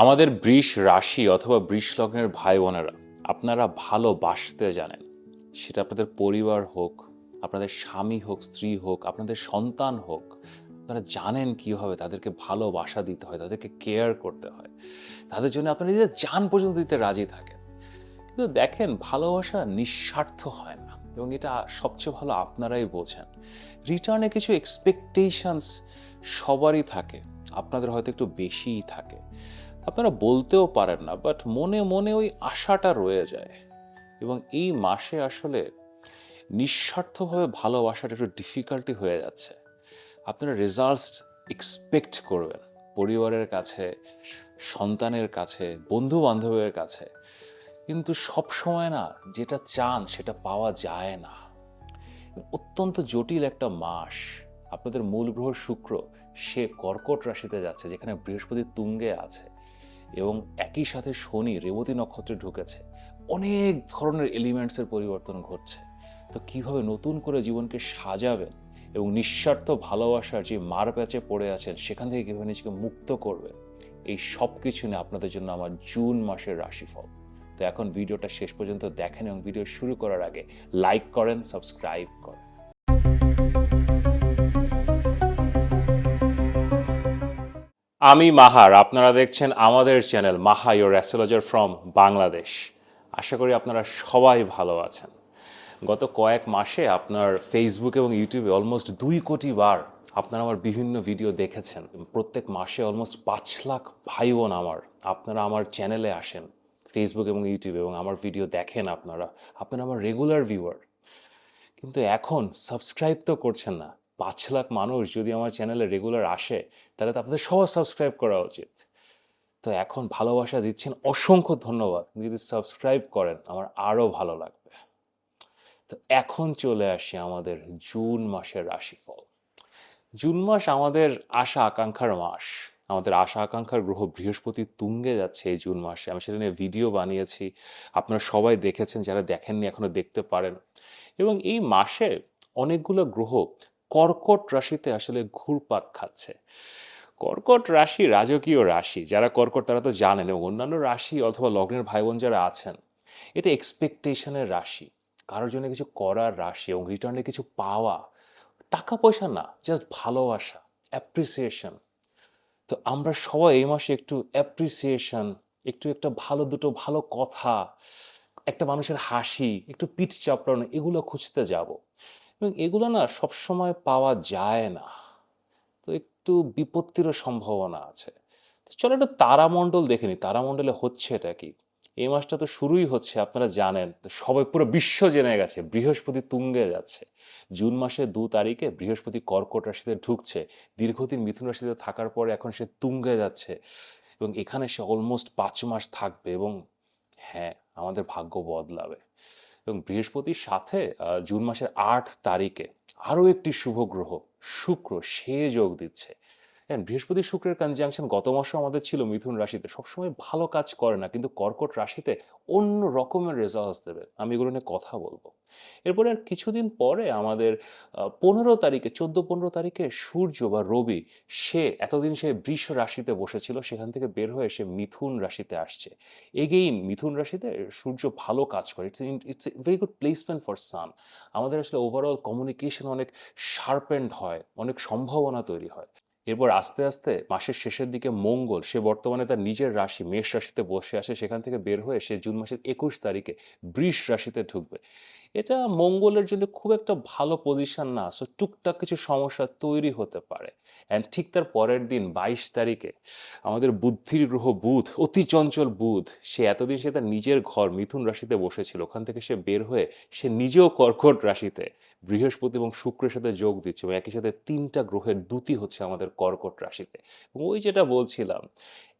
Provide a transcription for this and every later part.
আমাদের বৃষ রাশি অথবা বৃষ লগ্নের ভাই বোনেরা, আপনারা ভালোবাসতে জানেন। সেটা আপনাদের পরিবার হোক, আপনাদের স্বামী হোক, স্ত্রী হোক, আপনাদের সন্তান হোক, আপনারা জানেন কীভাবে তাদেরকে ভালোবাসা দিতে হয়, তাদেরকে কেয়ার করতে হয়, তাদের জন্য আপনারা নিজেদের জান পর্যন্ত দিতে রাজি থাকেন। কিন্তু দেখেন, ভালোবাসা নিঃস্বার্থ হয় না, এবং এটা সবচেয়ে ভালো আপনারাই বোঝেন। রিটার্নে কিছু এক্সপেকটেশনস সবারই থাকে, আপনাদের হয়তো একটু বেশিই থাকে। আপনারা বলতেও পারেন না, বাট মনে মনে ওই আশাটা রয়ে যায়। এবং এই মাসে আসলে নিঃস্বার্থভাবে ভালোবাসাটা একটু ডিফিকাল্টি হয়ে যাচ্ছে। আপনারা রেজাল্টস এক্সপেক্ট করবেন পরিবারের কাছে, সন্তানের কাছে, বন্ধু বান্ধবের কাছে, কিন্তু সব সময় না যেটা চান সেটা পাওয়া যায় না। অত্যন্ত জটিল একটা মাস। আপনাদের মূল গ্রহ শুক্র, সে কর্কট রাশিতে যাচ্ছে, যেখানে বৃহস্পতি তুঙ্গে আছে, এবং একই সাথে শনি রেবতী নক্ষত্রে ঢুকেছে। অনেক ধরনের এলিমেন্টসের পরিবর্তন ঘটছে। তো কিভাবে নতুন করে জীবনকে সাজাবেন এবং নিঃস্বার্থ ভালোবাসার যে মার প্যাচে পড়ে আছেন সেখান থেকে কীভাবে নিজেকে মুক্ত করবেন, এই সব কিছু নিয়ে আপনাদের জন্য আমার জুন মাসের রাশিফল। তো এখন ভিডিওটা শেষ পর্যন্ত দেখেন, এবং ভিডিও শুরু করার আগে লাইক করেন, সাবস্ক্রাইব করেন। আমি মাহার, আপনারা দেখছেন আমাদের channel Maha your astrologer from Bangladesh. আশা করি আপনারা সবাই ভালো আছেন। গত কয়েক মাসে আপনার ফেসবুক এবং ইউটিউবে অলমোস্ট 2 কোটি বার আপনারা আমার বিভিন্ন ভিডিও দেখেছেন। প্রত্যেক মাসে অলমোস্ট 5 লাখ ভাই বোন আপনারা আমার চ্যানেলে আসেন ফেসবুক এবং ইউটিউবে, এবং আমার ভিডিও দেখেন। আপনারা আপনারা আমার রেগুলার ভিউয়ার, কিন্তু এখন সাবস্ক্রাইব তো করছেন না। 5 লাখ মানুষ যদি আমার চ্যানেলে রেগুলার আসে, তাহলে তো আপনাদের সবার সাবস্ক্রাইব করা উচিত। তো এখন ভালোবাসা দিচ্ছেন, অসংখ্য ধন্যবাদ। যদি সাবস্ক্রাইব করেন আমার আরও ভালো লাগবে। তো এখন চলে আসি আমাদের জুন মাসের রাশিফল। জুন মাস আমাদের আশা আকাঙ্ক্ষার মাস। আমাদের আশা আকাঙ্ক্ষার গ্রহ বৃহস্পতি তুঙ্গে যাচ্ছে এই জুন মাসে। আমি সেটা নিয়ে ভিডিও বানিয়েছি, আপনারা সবাই দেখেছেন, যারা দেখেননি এখনও দেখতে পারেন। এবং এই মাসে অনেকগুলো গ্রহ কর্কট রাশিতে আসলে ঘুরপাক খাচ্ছে। কর্কট রাশি রাজকীয় রাশি, যারা কর্কট তারা তো জানেন, এবং অন্যান্য রাশি অথবা লগ্নের ভাই বোন যারা আছেন, এটা এক্সপেকটেশনের রাশি, কারোর জন্য কিছু করার রাশি, এবং রিটার্নে কিছু পাওয়া। টাকা পয়সা না, জাস্ট ভালোবাসা, অ্যাপ্রিসিয়েশন। তো আমরা সবাই এই মাসে একটু অ্যাপ্রিসিয়েশন, একটু একটা ভালো দুটো ভালো কথা, একটা মানুষের হাসি, একটু পিঠ চাপড়ানো, এগুলো খুঁজতে যাব। এবং এগুলো না সবসময় পাওয়া যায় না, তো একটু বিপত্তিরও সম্ভাবনা আছে। তো চলো একটু তারামণ্ডল দেখে নিই, তারামণ্ডলে হচ্ছে এটা কি। এই মাসটা তো শুরুই হচ্ছে, আপনারা জানেন, তো সবাই পুরো বিশ্ব জেনে গেছে বৃহস্পতি তুঙ্গে যাচ্ছে। জুন মাসের 2 তারিখে বৃহস্পতি কর্কট রাশিতে ঢুকছে। দীর্ঘদিন মিথুন রাশিতে থাকার পরে এখন সে তুঙ্গে যাচ্ছে, এবং এখানে সে অলমোস্ট 5 মাস থাকবে। এবং হ্যাঁ, আমাদের ভাগ্য বদলাবে। এবং বৃহস্পতির সাথে জুন মাসের 8 তারিখে আরও একটি শুভ গ্রহ শুক্র, সে যোগ দিচ্ছে। হ্যাঁ, বৃহস্পতি শুক্রের কনজাংশন গত মাসে আমাদের ছিল মিথুন রাশিতে। সবসময় ভালো কাজ করে না, কিন্তু কর্কট রাশিতে অন্য রকমের রেজাল্টস দেবে। আমি এগুলো নিয়ে কথা বলবো। এরপরে আর কিছুদিন পরে আমাদের 15 তারিখে, 14-15 তারিখে সূর্য বা রবি, সে এতদিন সে বৃষ রাশিতে বসেছিল, সেখান থেকে বের হয়ে সে মিথুন রাশিতে আসছে। এগেইন মিথুন রাশিতে সূর্য ভালো কাজ করে। It's a very good placement for sun. আমাদের আসলে ওভারঅল কমিউনিকেশন অনেক শার্পেন্ড হয়, অনেক সম্ভাবনা তৈরি হয়। এরপর আস্তে আস্তে মাসের শেষের দিকে মঙ্গল, সে বর্তমানে তার নিজের রাশি মেষ রাশিতে বসে আসে, সেখান থেকে বের হয়ে সে জুন মাসের 21 তারিখে বৃষ রাশিতে ঢুকবে। এটা মঙ্গলের জন্য খুব একটা ভালো পজিশন না, সো টুকটাক কিছু সমস্যা তৈরি হতে পারে। অ্যান্ড ঠিক তার পরের দিন 22 তারিখে আমাদের বুদ্ধির গ্রহ বুধ, অতি চঞ্চল বুধ, সে এতদিন সে তার নিজের ঘর মিথুন রাশিতে বসেছিল, ওখান থেকে সে বের হয়ে সে নিজেও কর্কট রাশিতে বৃহস্পতি এবং শুক্রের সাথে যোগ দিচ্ছে, এবং একই সাথে 3টা গ্রহের দ্যুতি হচ্ছে আমাদের কর্কট রাশিতে। এবং ওই যেটা বলছিলাম,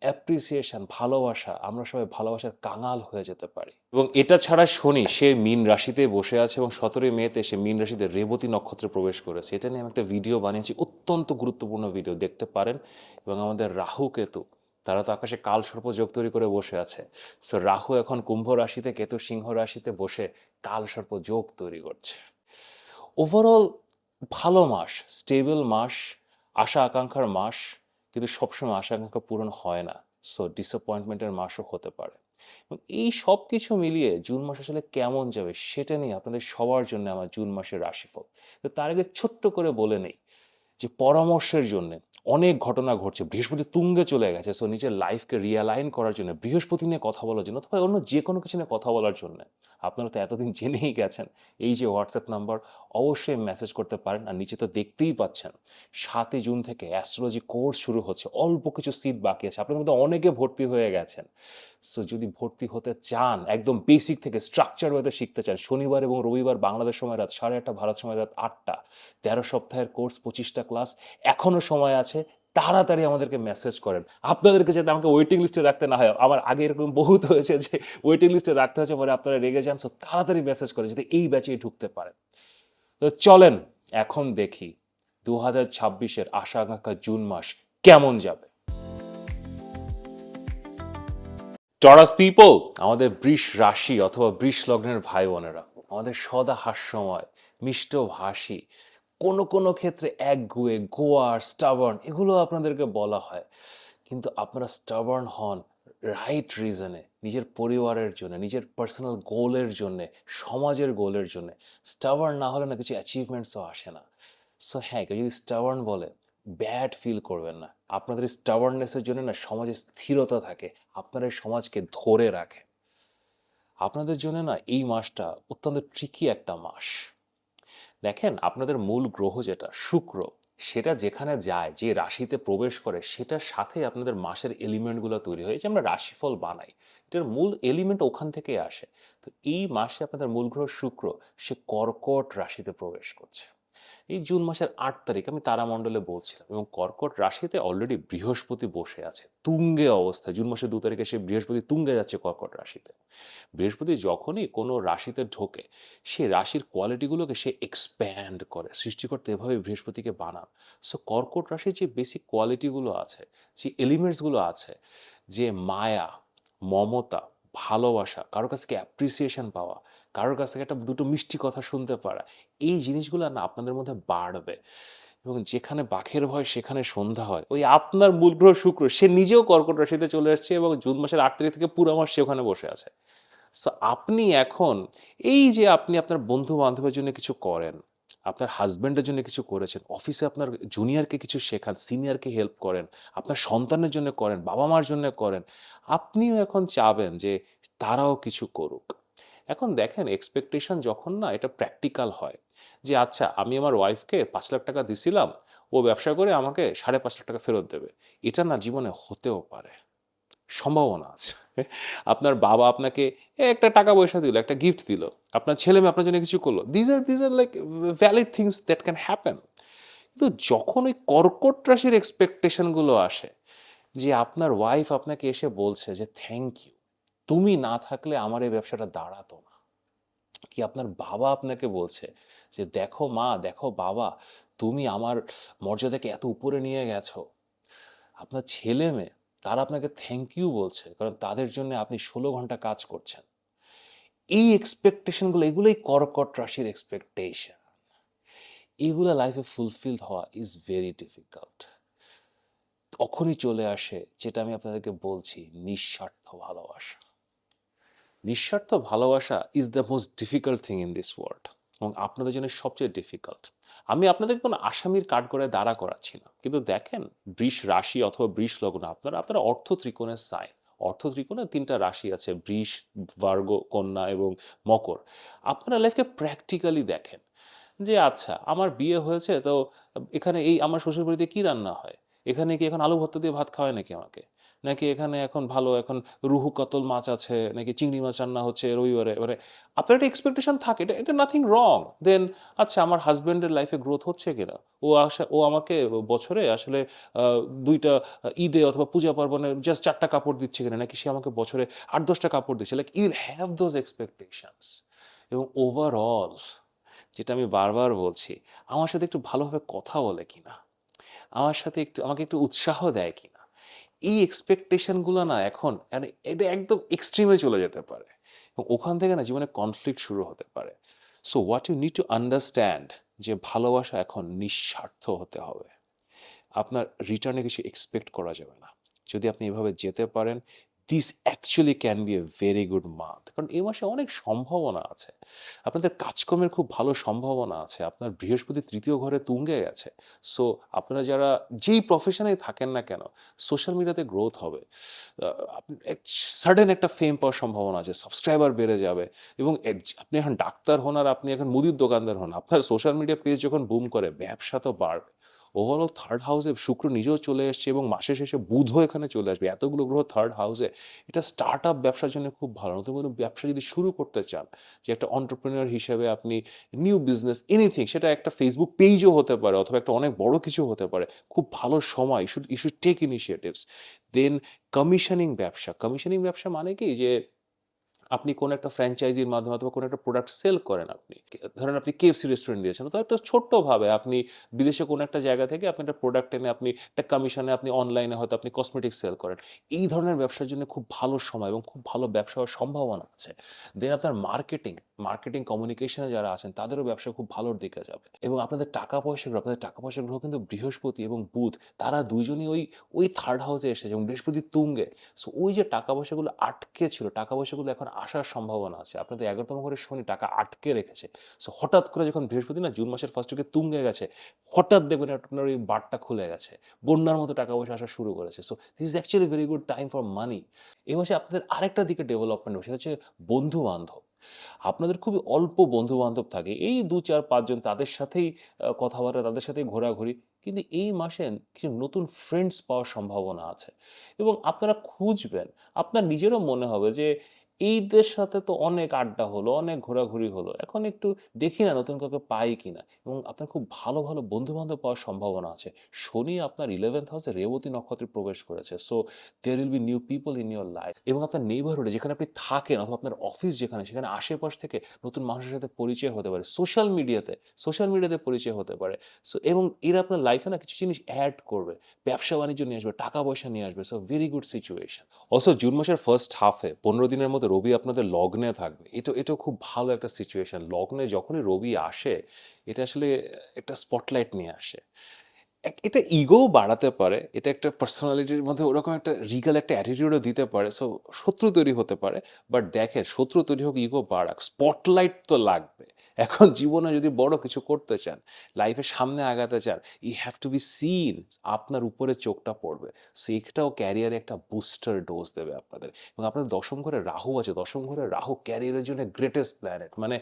অ্যাপ্রিসিয়েশন, ভালোবাসা, আমরা সবাই ভালোবাসার কাঙাল হয়ে যেতে পারি। এবং এটা ছাড়া শনি, সে মীন রাশিতে বসে আছে, এবং 17 মেতে সে মীন রাশিতে রেবতী নক্ষত্রে প্রবেশ করেছে। এটা নিয়ে আমি একটা ভিডিও বানিয়েছি, অত্যন্ত গুরুত্বপূর্ণ ভিডিও, দেখতে পারেন। এবং আমাদের রাহু কেতু, তারা তো আকাশে কাল সর্প যোগ তৈরি করে বসে আছে। সো রাহু এখন কুম্ভ রাশিতে, কেতু সিংহ রাশিতে বসে কাল সর্প যোগ তৈরি করছে। ওভারঅল ভালো মাস, স্টেবল মাস, আশা আকাঙ্ক্ষার মাস, কিন্তু সবসময় আশা আকাঙ্ক্ষা পূরণ হয় না। সো ডিসঅ্যাপয়েন্টমেন্টের মাসও হতে পারে। এবং এই সব কিছু মিলিয়ে জুন মাস আসলে কেমন যাবে সেটা নিয়ে আপনাদের সবার জন্য আমার জুন মাসের রাশিফল। তো তার আগে ছোট্ট করে বলে নেই যে পরামর্শের জন্য অনেক ঘটনা ঘটছে, বৃহস্পতি তুঙ্গে চলে গেছে, সো নিজের লাইফকে রিয়ালাইন করার জন্য, বৃহস্পতি নিয়ে কথা বলার জন্য অথবা অন্য যে কোনো কিছু নিয়ে কথা বলার জন্য আপনারা তো এতদিন জেনেই গেছেন এই যে হোয়াটসঅ্যাপ নাম্বার, অবশ্যই মেসেজ করতে পারেন। আর নিচে তো দেখতেই পাচ্ছেন 7 জুন থেকে অ্যাস্ট্রোলজি কোর্স শুরু হচ্ছে, অল্প কিছু সিট বাকি আছে, আপনাদের মধ্যে অনেকে ভর্তি হয়ে গেছেন। সো যদি ভর্তি হতে চান, একদম বেসিক থেকে স্ট্রাকচার ওয়েতে শিখতে চান, শনিবার এবং রবিবার বাংলাদেশ সময় রাত 8:30, ভারত সময় রাত 8টা, 13 সপ্তাহের কোর্স, 25টা ক্লাস, এখনও সময় আছে। তাড়াতাড়ি আমাদেরকে মেসেজ করেন। আপনাদেরকে যাতে আমাকে ওয়েটিং লিস্টে রাখতে না হয়, আমার আগে এরকম বহুত হয়েছে যে ওয়েটিং লিস্টে রাখতে হয়েছে, পরে আপনারা রেগে যান। সো তাড়াতাড়ি মেসেজ করেন যাতে এই ব্যাচেই ঢুকতে পারেন। তো চলেন এখন দেখি 2026-এর আশা আকাঙ্ক্ষা জুন মাস কেমন যাবে। টরাস পিপল, আমাদের বৃষ রাশি অথবা বৃষ লগ্নের ভাই বোনেরা, আমাদের সদা হাস্যময়, মিষ্টভাষী, কোনো কোনো ক্ষেত্রে একগুঁয়ে, গোয়ার, স্টাবার্ন, এগুলো আপনাদেরকে বলা হয়। কিন্তু আপনারা স্টাবার্ন হন রাইট রিজনে, নিজের পরিবারের জন্য, নিজের পার্সোনাল গোলের জন্যে, সমাজের গোলের জন্যে। স্টাবার্ন না হলে না কিছু অ্যাচিভমেন্টসও আসে না। সো হ্যাঁ, কেউ যদি স্টাবার্ন বলে, ব্যাড ফিল করবেন না। আপনাদের স্টাবার্ননেসের জন্য না সমাজে স্থিরতা থাকে, আপনারা এই সমাজকে ধরে রাখে। আপনাদের জন্য না এই মাসটা অত্যন্ত ট্রিকি একটা মাস। দেখেন, আপনাদের মূল গ্রহ যেটা শুক্র, সেটা যেখানে যায়, যে রাশিতে প্রবেশ করে, সেটার সাথে আপনাদের মাসের এলিমেন্টগুলো তৈরি হয়। এই যে আমরা রাশিফল বানাই, এটার মূল এলিমেন্ট ওখান থেকে আসে। তো এই মাসে আপনাদের মূল গ্রহ শুক্র, সে কর্কট রাশিতে প্রবেশ করছে। এই জুন মাসের 8 তারিখ আমি তারামণ্ডলে বলছিলাম, এবং কর্কট রাশিতে অলরেডি বৃহস্পতি বসে আছে তুঙ্গে অবস্থায়। জুন মাসের 2 তারিখে সে বৃহস্পতি তুঙ্গে যাচ্ছে কর্কট রাশিতে। বৃহস্পতি যখনই কোনো রাশিতে ঢোকে, সে রাশির কোয়ালিটিগুলোকে সে এক্সপ্যান্ড করে। সৃষ্টিকর্তা এভাবে বৃহস্পতিকে বানান। সো কর্কট রাশির যে বেসিক কোয়ালিটিগুলো আছে, যে এলিমেন্টসগুলো আছে, যে মায়া, মমতা, ভালোবাসা, কারোর কাছ থেকে অ্যাপ্রিসিয়েশন পাওয়া, কারোর কাছ থেকে একটা দুটো মিষ্টি কথা শুনতে পারা, এই জিনিসগুলো না আপনাদের মধ্যে বাড়বে। এবং যেখানে বাঘের ভয় সেখানে সন্ধ্যা হয়, ওই আপনার মূল গ্রহ শুক্র, সে নিজেও কর্কট রাশিতে চলে আসছে, এবং জুন মাসের 8 তারিখ থেকে পুরো মাস সে ওখানে বসে আছে। সো আপনি এখন এই যে আপনি আপনার বন্ধু বান্ধবের জন্য কিছু করেন, আপনার হাজব্যান্ডের জন্য কিছু করেছেন, অফিসে আপনার জুনিয়রকে কিছু শেখান, সিনিয়রকে হেল্প করেন, আপনার সন্তানের জন্য করেন, বাবা মার জন্য করেন, আপনিও এখন চাবেন যে তারাও কিছু করুক। এখন দেখেন, এক্সপেকটেশন যখন না এটা প্র্যাকটিক্যাল হয়, যে আচ্ছা আমি আমার ওয়াইফকে 5 লাখ টাকা দিছিলাম, ও ব্যবসা করে আমাকে 5.5 লাখ টাকা ফেরত দেবে, এটা না জীবনে হতেও পারে, সম্ভাবনা আছে। আপনার বাবা আপনাকে একটা টাকা পয়সা দিল, একটা গিফট দিল, আপনার ছেলে মেয়ে আপনার জন্য কিছু করলো, these are like valid things that can happen. কিন্তু যখন ওই কর্কট রাশির এক্সপেকটেশনগুলো আসে, যে আপনার ওয়াইফ আপনাকে এসে বলছে যে থ্যাংক ইউ, তুমি না থাকলে আমার এই ব্যবসাটা দাঁড়াতো না, কি আপনার বাবা আপনাকে বলছে যে দেখো মা, দেখো বাবা, তুমি আমার মর্যাদাকে এত উপরে নিয়ে গেছো, আপনার ছেলে মেয়ে তারা আপনাকে থ্যাংক ইউ বলছে কারণ তাদের জন্য আপনি 16 ঘন্টা কাজ করছেন, এই এক্সপেকটেশনগুলো, এগুলোই কর্কট রাশির এক্সপেকটেশন। এগুলো লাইফে ফুলফিল হওয়া ইজ ভেরি ডিফিকাল্ট। তখনই চলে আসে যেটা আমি আপনাদেরকে বলছি, নিঃস্বার্থ ভালোবাসা। নিঃস্বার্থ ভালোবাসা is the most difficult thing in this world, এবং আপনাদের জন্য সবচেয়ে ডিফিকাল্ট। আমি আপনাদেরকে কোনো আসামির কাঠ করে দাঁড়া করাচ্ছি না, কিন্তু দেখেন, বৃষ রাশি অথবা বৃষ লগ্ন, আপনারা অর্থ ত্রিকোণের সাইন। অর্থ ত্রিকোণে 3টা রাশি আছে, বৃষ, ভার্গ, কন্যা এবং মকর। আপনারা লাইফকে প্র্যাকটিক্যালি দেখেন, যে আচ্ছা আমার বিয়ে হয়েছে, তো এখানে এই আমার শ্বশুরবাড়িতে কী রান্না হয়, এখানে কি এখন আলু ভর্তা দিয়ে ভাত খাওয়ায় নাকি আমাকে, নাকি এখানে এখন ভালো এখন রুহু কাতল মাছ আছে, নাকি চিংড়ি মাছ রান্না হচ্ছে রবিবারে, মানে আপনার একটা এক্সপেকটেশন থাকে, এটা এটা নাথিং রং। দেন আচ্ছা আমার হাজব্যান্ডের লাইফে গ্রোথ হচ্ছে কিনা, ও আমাকে বছরে আসলে 2টা ঈদে অথবা পূজা পার্বণে জাস্ট 4টা কাপড় দিচ্ছে কিনা, নাকি সে আমাকে বছরে 8-10টা কাপড় দিচ্ছে, like you'll have those expectations. এবং ওভারঅল, যেটা আমি বারবার বলছি, আমার সাথে একটু ভালোভাবে কথা বলে কিনা, আমার সাথে একটু আমাকে একটু উৎসাহ দেয় কিনা, এই এক্সপেকটেশনগুলো না এখন মানে এটা একদম এক্সট্রিমে চলে যেতে পারে, এবং ওখান থেকে না জীবনে কনফ্লিক্ট শুরু হতে পারে। So what you need to understand, যে ভালোবাসা এখন নিঃস্বার্থ হতে হবে, আপনার রিটার্নে কিছু এক্সপেক্ট করা যাবে না। যদি আপনি এভাবে যেতে পারেন, this actually can B a very good month. কারণ এই মাসে অনেক সম্ভাবনা আছে, আপনাদের কাজকর্মের খুব ভালো সম্ভাবনা আছে, আপনার বৃহস্পতি তৃতীয় ঘরে তুঙ্গে গেছে। সো আপনারা যারা যেই প্রফেশনেই থাকেন না কেন, সোশ্যাল মিডিয়াতে গ্রোথ হবে, সাডেন একটা ফেম পাওয়ার সম্ভাবনা আছে, সাবস্ক্রাইবার বেড়ে যাবে। এবং আপনি এখন ডাক্তার হন আর আপনি এখন মুদির দোকানদার হন, আপনার সোশ্যাল মিডিয়া পেজ যখন বুম করে, ব্যবসা তো বাড়বে। ওভারঅল থার্ড হাউসে শুক্র নিজেও চলে এসছে এবং মাসের শেষে বুধও এখানে চলে আসবে, এতগুলো গ্রহ থার্ড হাউসে। এটা স্টার্ট আপ ব্যবসার জন্য খুব ভালো। নতুন কোনো ব্যবসা যদি শুরু করতে চান, যে একটা অন্টারপ্রেনার হিসেবে আপনি নিউ বিজনেস এনিথিং, সেটা একটা ফেসবুক পেজও হতে পারে অথবা একটা অনেক বড় কিছু হতে পারে, খুব ভালো সময়, you should take initiatives. Then commissioning ব্যবসা মানে কি, যে আপনি কোনো একটা ফ্র্যাঞ্চাইজির মাধ্যমে অথবা কোনো একটা প্রোডাক্ট সেল করেন, আপনি ধরেন আপনি কেএফসি রেস্টুরেন্ট দিয়েছেন, তো একটা ছোট্টভাবে আপনি বিদেশে কোনো একটা জায়গা থেকে আপনি একটা প্রোডাক্ট এনে আপনি একটা কমিশনে আপনি অনলাইনে হয়তো আপনি কসমেটিক্স সেল করেন। এই ধরনের ব্যবসার জন্য খুব ভালো সময় এবং খুব ভালো ব্যবসা হওয়ার সম্ভাবনা আছে। দেন আপনার মার্কেটিং কমিউনিকেশনে যারা আছেন তাদেরও ব্যবসা খুব ভালোর দিকে যাবে। এবং আপনাদের টাকা পয়সা গ্রহ কিন্তু বৃহস্পতি এবং বুধ, তারা দুইজনই ওই থার্ড হাউসে এসেছে এবং বৃহস্পতি তুঙ্গে। সো ওই যে টাকা পয়সাগুলো আটকে ছিল, টাকা পয়সাগুলো এখন আসার সম্ভাবনা আছে। আপনাদের 11তম ঘরে শনি টাকা আটকে রেখেছে। সো হঠাৎ করে যখন বৃহস্পতি না জুন মাসের ফার্স্ট উইকে তুঙ্গে গেছে, হঠাৎ দেখবেন আপনার ওই বারটা খুলে গেছে, বন্যার মতো টাকা পয়সা আসা শুরু করেছে। So this is actually very good time for money. এই মাসে আপনাদের আরেকটা দিকে ডেভেলপমেন্ট হবে, সেটা হচ্ছে বন্ধু বান্ধব। আপনাদের খুবই অল্প বন্ধু বান্ধব থাকে, এই 2 4 5 জন, তাদের সাথেই কথাবার্তা, তাদের সাথেই ঘোরাঘুরি। কিন্তু এই মাসে কিছু নতুন ফ্রেন্ডস পাওয়ার সম্ভাবনা আছে এবং আপনারা খুঁজবেন। আপনার নিজেরও মনে হবে যে এইদের সাথে তো অনেক আড্ডা হলো, অনেক ঘোরাঘুরি হলো, এখন একটু দেখি না নতুন কাউকে পাই কিনা। এবং আপনার খুব ভালো ভালো বন্ধু বান্ধব পাওয়ার সম্ভাবনা আছে। শনি আপনার 11th হাউসে রেবতী নক্ষত্রে প্রবেশ করেছে। So there will be new people in your life. এবং আপনার নেইবারহুডে যেখানে আপনি থাকেন অথবা আপনার অফিস যেখানে, সেখানে আশেপাশ থেকে নতুন মানুষের সাথে পরিচয় হতে পারে, সোশ্যাল মিডিয়াতে পরিচয় হতে পারে। সো এবং এরা আপনার লাইফে না কিছু জিনিস অ্যাড করবে, ব্যবসা বাণিজ্য নিয়ে আসবে, টাকা পয়সা নিয়ে আসবে। So very good situation. Also June মাসের ফার্স্ট হাফে 15 দিনের মতো রবি আপনাদের লগ্নে থাকবে। এটাও খুব ভালো একটা সিচুয়েশন। লগ্নে যখনই রবি আসে, এটা আসলে একটা স্পটলাইট নিয়ে আসে। এটা ইগো বাড়াতে পারে, এটা একটা পার্সোনালিটির মধ্যে ওরকম একটা রিগাল একটা অ্যাটিটিউডও দিতে পারে। সো শত্রু তৈরি হতে পারে। বাট দেখেন, শত্রু তৈরি হোক, ইগো বাড়াক, স্পটলাইট তো লাগবে। এখন জীবনে যদি বড় কিছু করতে চান, লাইফের সামনে আগাতে চান, you have to be seen, আপনার উপরে চোখটা পড়বে। সো এটাও ক্যারিয়ারে একটা বুস্টার ডোজ দেবে আপনাদের। এবং আপনাদের 10ম ঘরে রাহু আছে, 10ম ঘরে রাহু ক্যারিয়ারের জন্য গ্রেটেস্ট প্ল্যানেট। মানে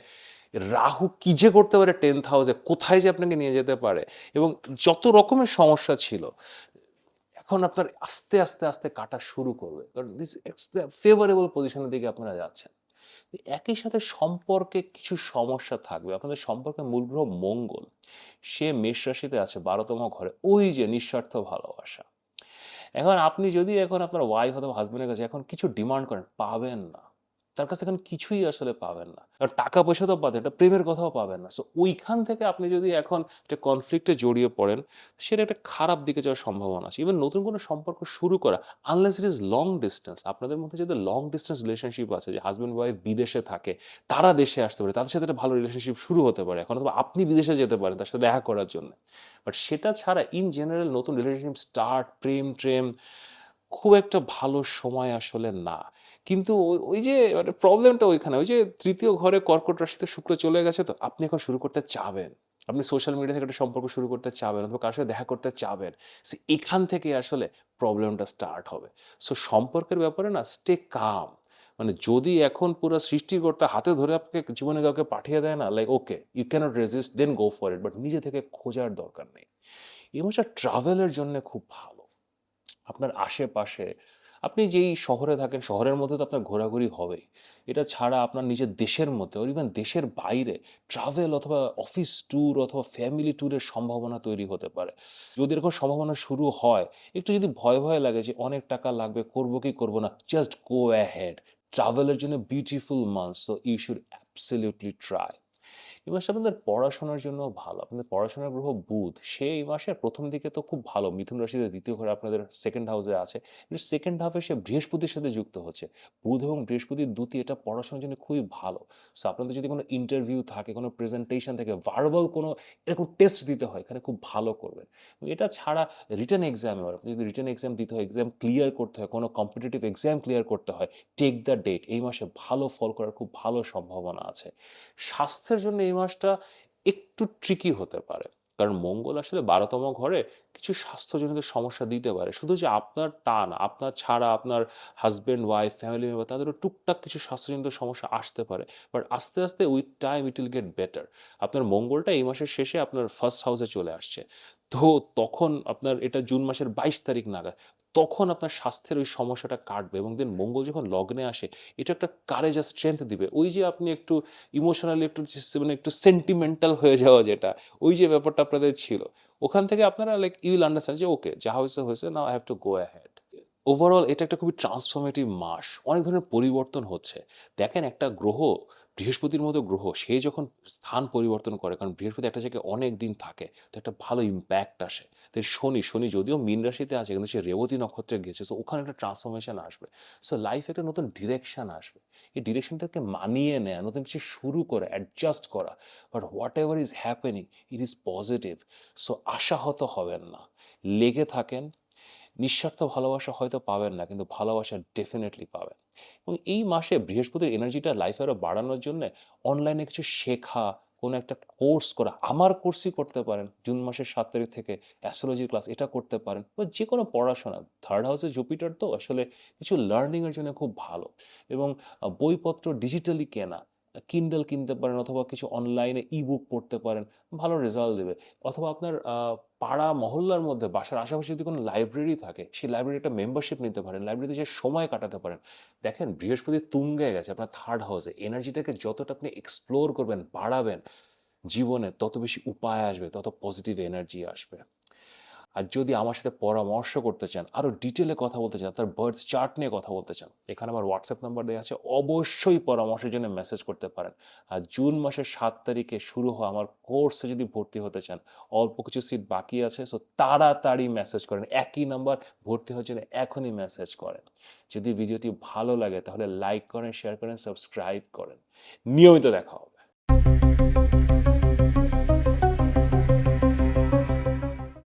রাহু কি যে করতে পারে 10th হাউসে, কোথায় যে আপনাকে নিয়ে যেতে পারে। এবং যত রকমের সমস্যা ছিল, এখন আপনার আস্তে আস্তে আস্তে কাটা শুরু করবে, কারণ দিস ফেভারেবল পজিশনের দিকে আপনারা যাচ্ছেন। একই সাথে সম্পর্কে কিছু সমস্যা থাকবে। আপনাদের সম্পর্কে মূল গ্রহ মঙ্গল, সে মেষ রাশিতে আছে 12তম ঘরে, ওই যে নিঃস্বার্থ ভালোবাসা। এখন আপনি যদি এখন আপনার ওয়াইফ অথবা হাজবেন্ডের কাছে এখন কিছু ডিমান্ড করেন, পাবেন না। তার কাছে এখন কিছুই আসলে পাবেন না, কারণ টাকা পয়সা তো পাবেন, একটা প্রেমের কথাও পাবেন না। সো ওইখান থেকে আপনি যদি এখন একটা কনফ্লিক্টে জড়িয়ে পড়েন, সেটা একটা খারাপ দিকে যাওয়ার সম্ভাবনা আছে। ইভেন নতুন কোনো সম্পর্ক শুরু করা, unless it is long distance, আপনাদের মধ্যে যদি লং ডিস্টেন্স রিলেশনশিপ আছে, যে হাজব্যান্ড ওয়াইফ বিদেশে থাকে, তারা দেশে আসতে পারে, তাদের সাথে একটা ভালো রিলেশনশিপ শুরু হতে পারে এখন, অথবা আপনি বিদেশে যেতে পারেন তার সাথে দেখা করার জন্য। বাট সেটা ছাড়া ইন জেনারেল নতুন রিলেশনশিপ স্টার্ট, প্রেম খুব একটা ভালো সময় আসলে না। কিন্তু ওই যে মানে প্রবলেমটা ওইখানে, ওই যে তৃতীয় ঘরে কর্কট রাশিতে শুক্র চলে গেছে, তো আপনি এখন শুরু করতে চাবেন, আপনি সোশ্যাল মিডিয়া থেকে একটা সম্পর্ক শুরু করতে চাবেন অথবা কারোর সাথে দেখা করতে চাবেন। সো এখান থেকে আসলে প্রবলেমটা স্টার্ট হবে। সো সম্পর্কের ব্যাপারে না, স্টে কাম। মানে যদি এখন পুরো সৃষ্টিকর্তা হাতে ধরে আপনাকে জীবনে কাউকে পাঠিয়ে দেয় না, like okay you can't resist, then go for it, but নিজে থেকে খোঁজার দরকার নেই। এই মাসটা ট্রাভেলের জন্য খুব ভালো। আপনার আশেপাশে, আপনি যেই শহরে থাকেন, শহরের মধ্যে তো আপনার ঘোরাঘুরি হবেই। এটা ছাড়া আপনার নিজের দেশের মধ্যে, ওর ইভেন দেশের বাইরে ট্রাভেল অথবা অফিস ট্যুর অথবা ফ্যামিলি ট্যুরের সম্ভাবনা তৈরি হতে পারে। যদি এরকম সম্ভাবনা শুরু হয়, একটু যদি ভয় ভয় লাগে যে অনেক টাকা লাগবে, করবো কি করবো না, জাস্ট গো অ্যাহেড। ট্রাভেলের জন্য beautiful month, so you should absolutely try. এই মাসে আপনাদের পড়াশোনার জন্য ভালো। আপনাদের পড়াশোনার গ্রহ বুধ, সে এই মাসের প্রথম দিকে তো খুব ভালো, মিথুন রাশিতে দ্বিতীয় ঘরে আপনাদের সেকেন্ড হাউসে আছে, কিন্তু সেকেন্ড হাফে সে বৃহস্পতির সাথে যুক্ত হচ্ছে। বুধ এবং বৃহস্পতির দ্যুতি, এটা পড়াশোনার জন্য খুবই ভালো। সো আপনাদের যদি কোনো ইন্টারভিউ থাকে, কোনো প্রেজেন্টেশন থাকে, ভার্বাল কোনো এরকম টেস্ট দিতে হয়, এখানে খুব ভালো করবেন। এটা ছাড়া রিটেন এক্সামে, আপনি যদি রিটেন এক্সাম দিতে হয়, এক্সাম ক্লিয়ার করতে হয়, কোনো কম্পিটিটিভ এক্সাম ক্লিয়ার করতে হয়, টেক দ্য ডেট, এই মাসে ভালো ফল করার খুব ভালো সম্ভাবনা আছে। স্বাস্থ্যের জন্য এই মাসটা একটু ট্রিকি হতে পারে, কারণ মঙ্গল আসলে 12তম ঘরে কিছু স্বাস্থ্যজনিত সমস্যা দিতে পারে। শুধু যে আপনার তা না, আপনার ছাড়া আপনার হাজব্যান্ড, ওয়াইফ, ফ্যামিলি মেম্বার, তাদেরও টুকটাক কিছু স্বাস্থ্যজনিত সমস্যা আসতে পারে, বাট আস্তে আস্তে with time it will get better. আপনার মঙ্গলটা এই মাসের শেষে আপনার ফার্স্ট হাউসে চলে আসছে, তো তখন আপনার এটা জুন মাসের 22 তারিখ নাগাদ, তখন আপনার স্বাস্থ্যের ওই সমস্যাটা কাটবে। এবং দেন মঙ্গল যখন লগ্নে আসে, এটা একটা কারেজ আর স্ট্রেংথ দিবে। ওই যে আপনি একটু ইমোশনালি একটু মানে একটু সেন্টিমেন্টাল হয়ে যাওয়া, যেটা ওই যে ব্যাপারটা আপনাদের ছিল, ওখান থেকে আপনারা লাইক ইউ উইল আন্ডারস্ট্যান্ড যে ওকে, যা হয়েছে হয়েছে, now I have to go ahead. Overall এটা একটা খুবই ট্রান্সফরমেটিভ মাস, অনেক ধরনের পরিবর্তন হচ্ছে। দেখেন, একটা গ্রহ, বৃহস্পতির মতো গ্রহ, সে যখন স্থান পরিবর্তন করে, কারণ বৃহস্পতি একটা জায়গায় অনেক দিন থাকে, তো একটা ভালো ইম্প্যাক্ট আসে। তো শনি যদিও মীন রাশিতে আছে, কিন্তু সে রেবতী নক্ষত্রে গেছে, সো ওখানে একটা ট্রান্সফরমেশন আসবে। সো লাইফে একটা নতুন ডিরেকশন আসবে। এই ডিরেকশনটাকে মানিয়ে নেয়া, নতুন কিছু শুরু করে অ্যাডজাস্ট করা, but what ever is happening, it is positive. So আশাহত হবেন না, লেগে থাকেন। নিঃস্বার্থ ভালোবাসা হয়তো পাবেন না, কিন্তু ভালোবাসা ডেফিনেটলি পাবেন। এবং এই মাসে বৃহস্পতির এনার্জিটা লাইফে আরও বাড়ানোর জন্য অনলাইনে কিছু শেখা, কোনো একটা কোর্স করা, আমার কোর্সই করতে পারেন জুন মাসের 7 তারিখ থেকে, অ্যাস্ট্রোলজির ক্লাস, এটা করতে পারেন, বা যে কোনো পড়াশোনা। থার্ড হাউসে জুপিটার তো আসলে কিছু লার্নিংয়ের জন্য খুব ভালো। এবং বইপত্র ডিজিটালি কেনা, কিন্ডেল কিনতে পারেন, অথবা কিছু অনলাইনে ইবুক পড়তে পারেন, ভালো রেজাল্ট দেবে। অথবা আপনার পাড়া মহল্লার মধ্যে, বাসার আশেপাশে যদি কোনো লাইব্রেরি থাকে, সেই লাইব্রেরি একটা মেম্বারশিপ নিতে পারেন, লাইব্রেরিতে যে সময় কাটাতে পারেন। দেখেন, বৃহস্পতি তুঙ্গে গেছে আপনার থার্ড হাউসে, এনার্জিটাকে যতটা আপনি এক্সপ্লোর করবেন, বাড়াবেন জীবনে, তত বেশি উপায় আসবে, তত পজিটিভ এনার্জি আসবে। আর যদি আমার সাথে পরামর্শ করতে চান, আরও ডিটেলে কথা বলতে চান, তার বার্থ চার্ট নিয়ে কথা বলতে চান, এখানে আমার হোয়াটসঅ্যাপ নাম্বার দেওয়া আছে, অবশ্যই পরামর্শের জন্য মেসেজ করতে পারেন। আর জুন মাসের 7 তারিখে শুরু হওয়া আমার কোর্সে যদি ভর্তি হতে চান, অল্প কিছু সিট বাকি আছে, সো তাড়াতাড়ি মেসেজ করেন। একই নাম্বার, ভর্তি হওয়ার জন্য এখনই মেসেজ করেন। যদি ভিডিওটি ভালো লাগে তাহলে লাইক করেন, শেয়ার করেন, সাবস্ক্রাইব করেন। নিয়মিত দেখা হবে।